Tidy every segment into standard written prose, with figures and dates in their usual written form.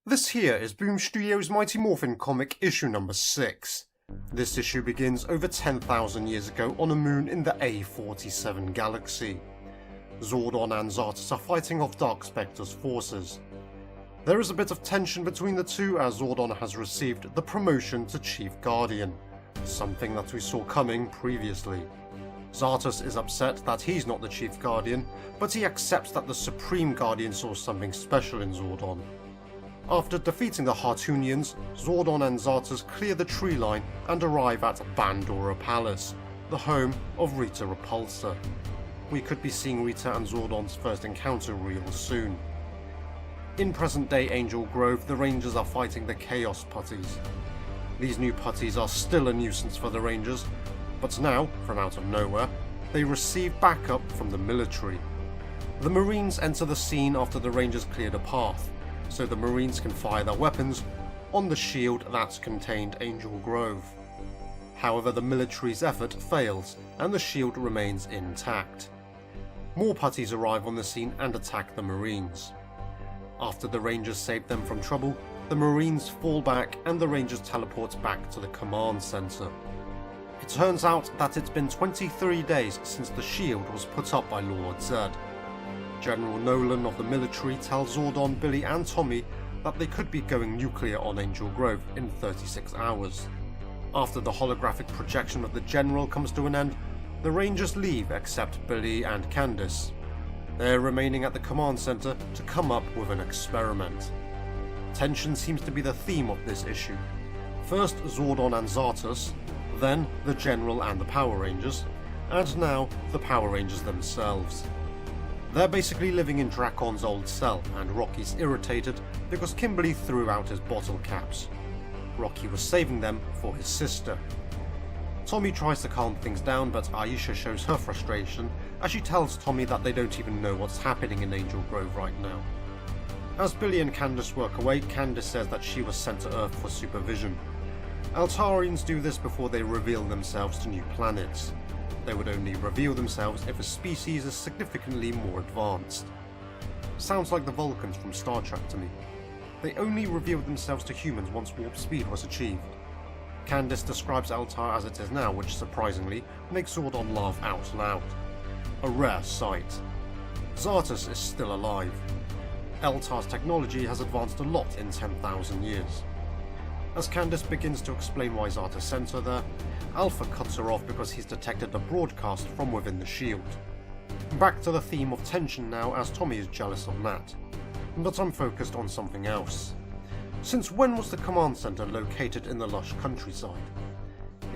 This here is Boom Studios' Mighty Morphin comic issue number 6. This issue begins over 10,000 years ago on a moon in the A47 galaxy. Zordon and Zartus are fighting off Dark Spectre's forces. There is a bit of tension between the two as Zordon has received the promotion to Chief Guardian, something that we saw coming previously. Zartus is upset that he's not the Chief Guardian, but he accepts that the Supreme Guardian saw something special in Zordon. After defeating the Hartoonians, Zordon and Zartus clear the tree line and arrive at Bandora Palace, the home of Rita Repulsa. We could be seeing Rita and Zordon's first encounter real soon. In present-day Angel Grove, the Rangers are fighting the Chaos Putties. These new putties are still a nuisance for the Rangers, but now, from out of nowhere, they receive backup from the military. The Marines enter the scene after the Rangers cleared a path, so the Marines can fire their weapons on the shield that contained Angel Grove. However, the military's effort fails, and the shield remains intact. More putties arrive on the scene and attack the Marines. After the Rangers save them from trouble, the Marines fall back and the Rangers teleport back to the command center. It turns out that it's been 23 days since the shield was put up by Lord Zedd. General Nolan of the military tells Zordon, Billy and Tommy that they could be going nuclear on Angel Grove in 36 hours. After the holographic projection of the General comes to an end, the Rangers leave except Billy and Candace. They're remaining at the command center to come up with an experiment. Tension seems to be the theme of this issue. First Zordon and Zartus, then the General and the Power Rangers, and now the Power Rangers themselves. They're basically living in Dracon's old cell, and Rocky's irritated because Kimberly threw out his bottle caps. Rocky was saving them for his sister. Tommy tries to calm things down, but Aisha shows her frustration as she tells Tommy that they don't even know what's happening in Angel Grove right now. As Billy and Candace work away, Candace says that she was sent to Earth for supervision. Altarians do this before they reveal themselves to new planets. They would only reveal themselves if a species is significantly more advanced. Sounds like the Vulcans from Star Trek to me. They only revealed themselves to humans once warp speed was achieved. Candace describes Eltar as it is now, which surprisingly makes Zordon laugh out loud. A rare sight. Zartus is still alive. Eltar's technology has advanced a lot in 10,000 years. As Candace begins to explain why Zartus sent her there, Alpha cuts her off because he's detected a broadcast from within the shield. Back to the theme of tension now, as Tommy is jealous of Nat. But I'm focused on something else. Since when was the command center located in the lush countryside?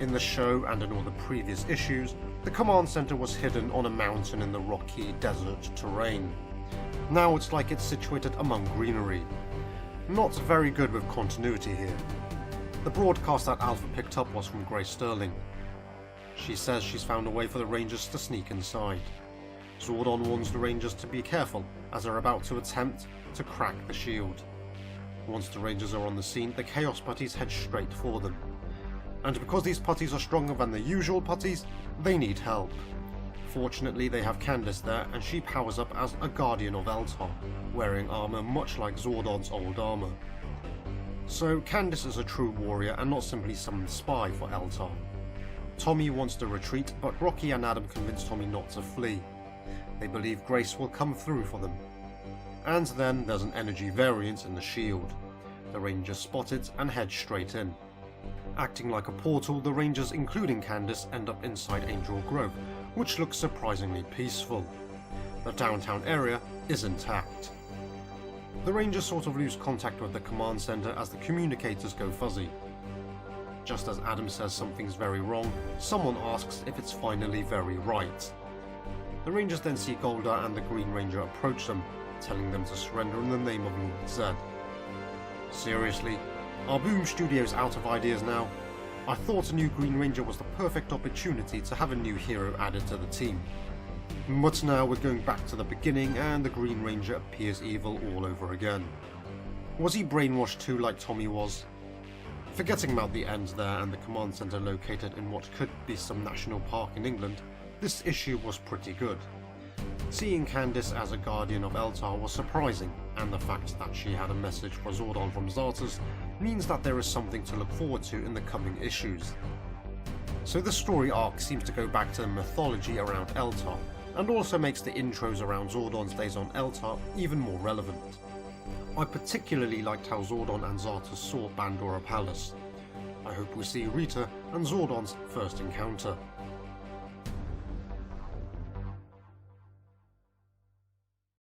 In the show and in all the previous issues, the command center was hidden on a mountain in the rocky desert terrain. Now it's like it's situated among greenery. Not very good with continuity here. The broadcast that Alpha picked up was from Grace Sterling. She says she's found a way for the Rangers to sneak inside. Zordon warns the Rangers to be careful as they're about to attempt to crack the shield. Once the Rangers are on the scene, the Chaos Putties head straight for them. And because these putties are stronger than the usual putties, they need help. Fortunately, they have Candace there, and she powers up as a Guardian of Eltar, wearing armor much like Zordon's old armor. So Candace is a true warrior and not simply some spy for Eltar. Tommy wants to retreat, but Rocky and Adam convince Tommy not to flee. They believe Grace will come through for them. And then there's an energy variance in the shield. The Rangers spot it and head straight in. Acting like a portal, the Rangers, including Candace, end up inside Angel Grove, which looks surprisingly peaceful. The downtown area is intact. The Rangers sort of lose contact with the command center as the communicators go fuzzy. Just as Adam says something's very wrong, someone asks if it's finally very right. The Rangers then see Goldar and the Green Ranger approach them, telling them to surrender in the name of Lord Zedd. Seriously? Are Boom Studios out of ideas now? I thought a new Green Ranger was the perfect opportunity to have a new hero added to the team. But now we're going back to the beginning and the Green Ranger appears evil all over again. Was he brainwashed too like Tommy was? Forgetting about the end there and the command center located in what could be some national park in England, this issue was pretty good. Seeing Candice as a guardian of Eltar was surprising, and the fact that she had a message for Zordon from Zartus means that there is something to look forward to in the coming issues. So the story arc seems to go back to the mythology around Eltar, and also makes the intros around Zordon's days on Eltar even more relevant. I particularly liked how Zordon and Zartus saw Bandora Palace. I hope we see Rita and Zordon's first encounter.